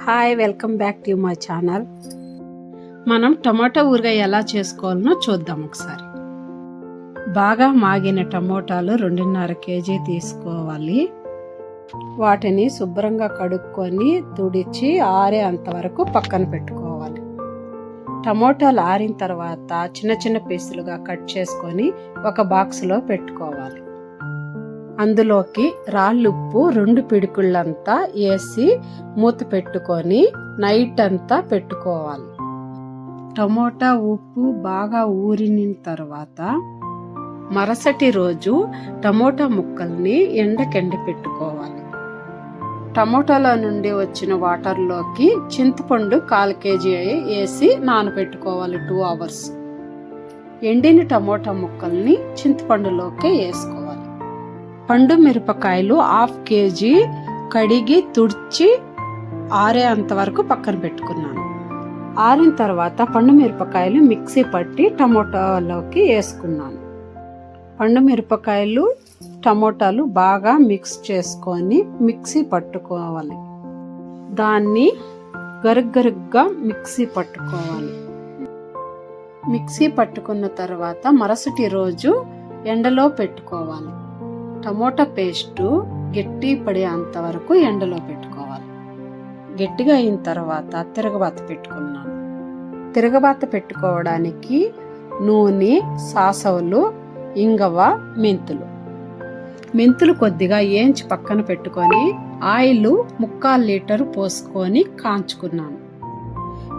Hi, welcome back to my channel. మనం టమాటా ఊరగాయ ఎలా చేసుకోవాలనో చూద్దాం ఒకసారి. బాగా మాగిన టమోటాలు 2.5 కేజీ తీసుకోవాలి. వాటిని శుభ్రంగా కడుక్కొని తుడిచి ఆరే అంతవరకు పక్కన పెట్టుకోవాలి. టమోటాలు ఆరిన తర్వాత చిన్న చిన్న పీసులుగా కట్ చేసుకొని ఒక బాక్స్లో పెట్టుకోవాలి. అందులోకి రాళ్ళుప్పు 2 పిడికుళ్ళంతా వేసి మూత పెట్టుకొని నైట్ అంతా పెట్టుకోవాలి. టమోటా ఉప్పు బాగా ఊరిన తర్వాత మరుసటి రోజు టమోటా ముక్కల్ని ఎండకెండి పెట్టుకోవాలి. టమోటాలో నుండి వచ్చిన వాటర్లోకి చింతపండు 1/4 కేజీ వేసి నానబెట్టుకోవాలి 2 అవర్స్. ఎండిన టమోటా ముక్కల్ని చింతపండులోకి వేసుకోవాలి. పండు మిరపకాయలు 1/2 కేజీ కడిగి తుడిచి ఆరే అంతవరకు పక్కన పెట్టుకున్నాను. ఆరిన తర్వాత పండు మిరపకాయలు మిక్సీ పట్టి టమోటాలోకి వేసుకున్నాను. పండు మిరపకాయలు టమోటాలు బాగా మిక్స్ చేసుకొని మిక్సీ పట్టుకోవాలి. దాన్ని గరుగ్గా మిక్సీ పట్టుకోవాలి. మిక్సీ పట్టుకున్న తర్వాత మరుసటి రోజు ఎండలో పెట్టుకోవాలి. టమోటా పేస్టు గట్టి పడే అంతవరకు ఎండలో పెట్టుకోవాలి. గట్టిగా అయిన తర్వాత తిరగబాత పెట్టుకున్నాను. తిరగబాత పెట్టుకోవడానికి నూనె, సాసవులు, ఇంగవ, మెంతులు కొద్దిగా వేయించి పక్కన పెట్టుకొని ఆయిల్ 1/4 లీటర్ పోసుకొని కాంచుకున్నాను.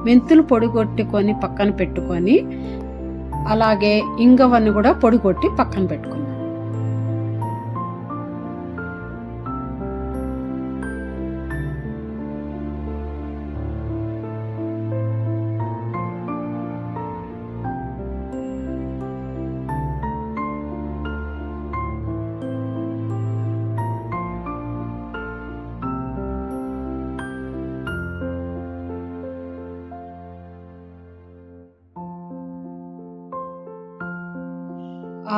మెంతులు పొడిగొట్టుకొని పక్కన పెట్టుకొని అలాగే ఇంగవను కూడా పొడిగొట్టి పక్కన పెట్టుకున్నాను.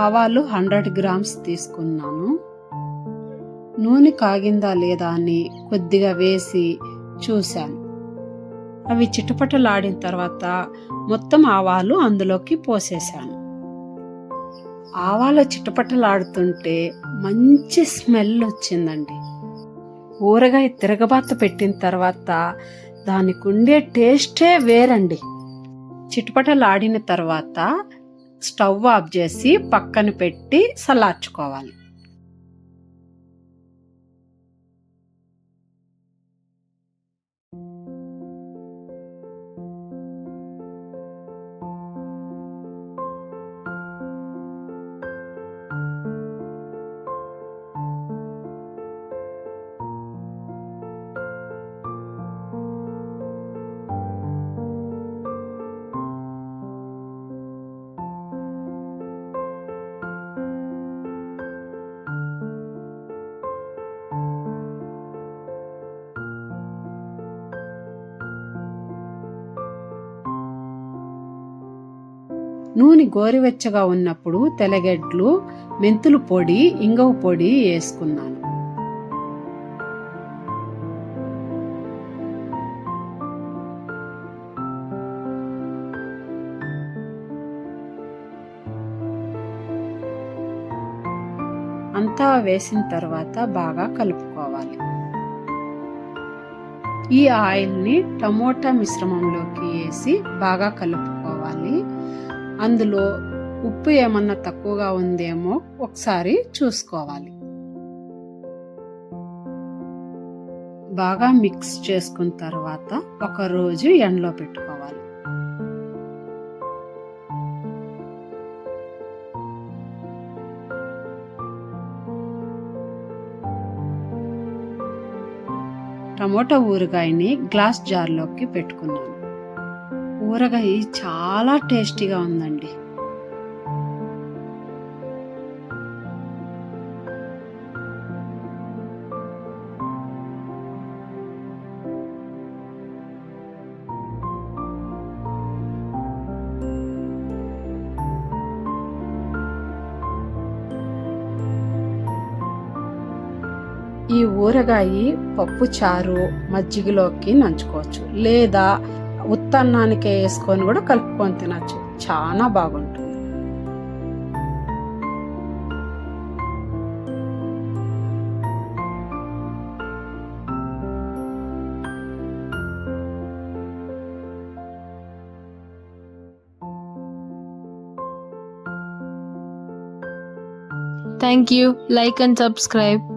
ఆవాలు 100 గ్రామ్స్ తీసుకున్నాను. నూనె కాగిందా లేదా అని కొద్దిగా వేసి చూశాను. అవి చిటపటలాడిన తర్వాత మొత్తం ఆవాలు అందులోకి పోసేశాను. ఆవాలు చిటపటలాడుతుంటే మంచి స్మెల్ వచ్చిందండి. ఊరగాయ తిరగబాత పెట్టిన తర్వాత దానికి ఉండే టేస్టే వేరండి. చిటపటలాడిన తర్వాత స్టవ్ ఆఫ్ చేసి పక్కన పెట్టి చల్లార్చుకోవాలి. నూనె గోరువెచ్చగా ఉన్నప్పుడు తెల్లగడ్డలు, మెంతులు పొడి, ఇంగవ పొడి వేసుకున్నాను. అంతా వేసిన తర్వాత బాగా కలుపుకోవాలి. ఈ ఆయిల్ని టమోటా మిశ్రమంలోకి వేసి బాగా కలుపుకోవాలి. అందులో ఉప్పు ఏమన్నా తక్కువగా ఉందేమో ఒకసారి చూసుకోవాలి. బాగా మిక్స్ చేసుకున్న తర్వాత ఒక రోజు ఎండలో పెట్టుకోవాలి. టమోటా ఊరగాయని గ్లాస్ జార్లోకి పెట్టుకున్నాను. ఊరగాయ చాలా టేస్టీగా ఉందండి. ఈ ఊరగాయ పప్పు చారు మజ్జిగలోకి నంచుకోవచ్చు, లేదా ఉత్తన్నానికి వేసుకొని కూడా కలుపుకొని తినచ్చు. చాలా బాగుంటుంది. Thank you. Like and subscribe.